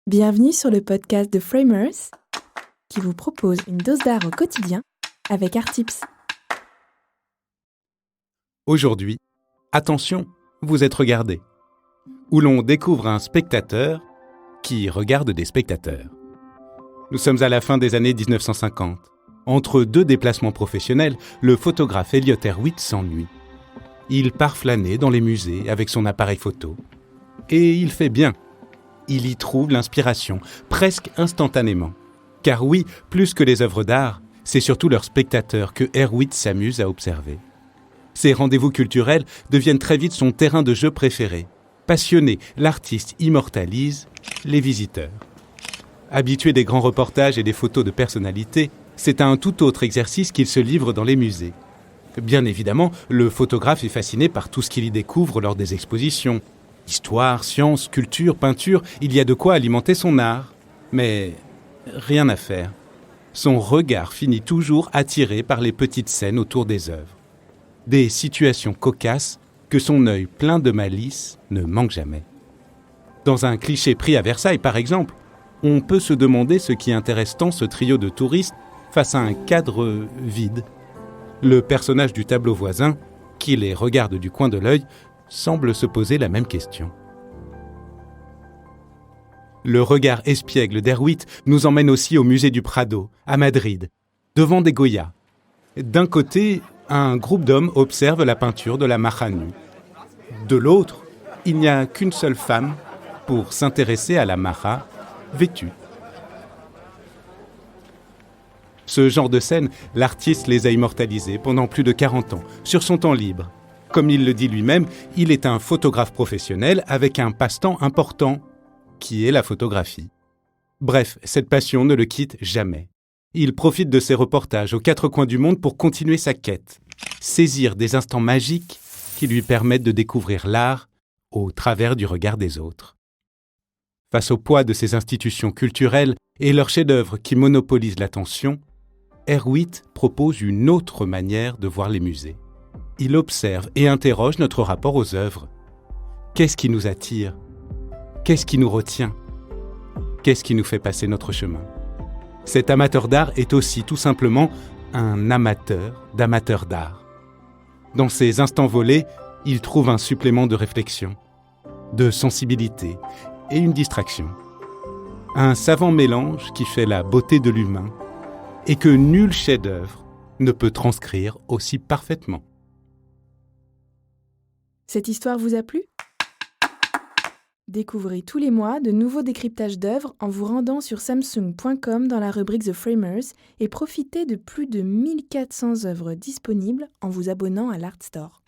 Bienvenue sur le podcast de Framers qui vous propose une dose d'art au quotidien avec Artips. Aujourd'hui, attention, vous êtes regardé. Où l'on découvre un spectateur qui regarde des spectateurs. Nous sommes à la fin des années 1950. Entre deux déplacements professionnels, le photographe Elliott Erwitt s'ennuie. Il part flâner dans les musées avec son appareil photo. Et il fait bien. Il y trouve l'inspiration, presque instantanément. Car oui, plus que les œuvres d'art, c'est surtout leurs spectateurs que Erwitt s'amuse à observer. Ces rendez-vous culturels deviennent très vite son terrain de jeu préféré. Passionné, l'artiste immortalise les visiteurs. Habitué des grands reportages et des photos de personnalités, c'est à un tout autre exercice qu'il se livre dans les musées. Bien évidemment, le photographe est fasciné par tout ce qu'il y découvre lors des expositions. Histoire, science, culture, peinture, il y a de quoi alimenter son art. Mais rien à faire. Son regard finit toujours attiré par les petites scènes autour des œuvres. Des situations cocasses que son œil plein de malice ne manque jamais. Dans un cliché pris à Versailles, par exemple, on peut se demander ce qui intéresse tant ce trio de touristes face à un cadre vide. Le personnage du tableau voisin, qui les regarde du coin de l'œil, semble se poser la même question. Le regard espiègle d'Erwitt nous emmène aussi au musée du Prado, à Madrid, devant des Goya. D'un côté, un groupe d'hommes observe la peinture de la Maja nue. De l'autre, il n'y a qu'une seule femme pour s'intéresser à la Maja vêtue. Ce genre de scène, l'artiste les a immortalisées pendant plus de 40 ans, sur son temps libre. Comme il le dit lui-même, il est un photographe professionnel avec un passe-temps important, qui est la photographie. Bref, cette passion ne le quitte jamais. Il profite de ses reportages aux quatre coins du monde pour continuer sa quête, saisir des instants magiques qui lui permettent de découvrir l'art au travers du regard des autres. Face au poids de ces institutions culturelles et leurs chefs-d'œuvre qui monopolisent l'attention, Erwitt propose une autre manière de voir les musées. Il observe et interroge notre rapport aux œuvres. Qu'est-ce qui nous attire ? Qu'est-ce qui nous retient ? Qu'est-ce qui nous fait passer notre chemin ? Cet amateur d'art est aussi tout simplement un amateur d'amateurs d'art. Dans ces instants volés, il trouve un supplément de réflexion, de sensibilité et une distraction. Un savant mélange qui fait la beauté de l'humain et que nul chef-d'œuvre ne peut transcrire aussi parfaitement. Cette histoire vous a plu ? Découvrez tous les mois de nouveaux décryptages d'œuvres en vous rendant sur samsung.com dans la rubrique The Framers et profitez de plus de 1400 œuvres disponibles en vous abonnant à l'Art Store.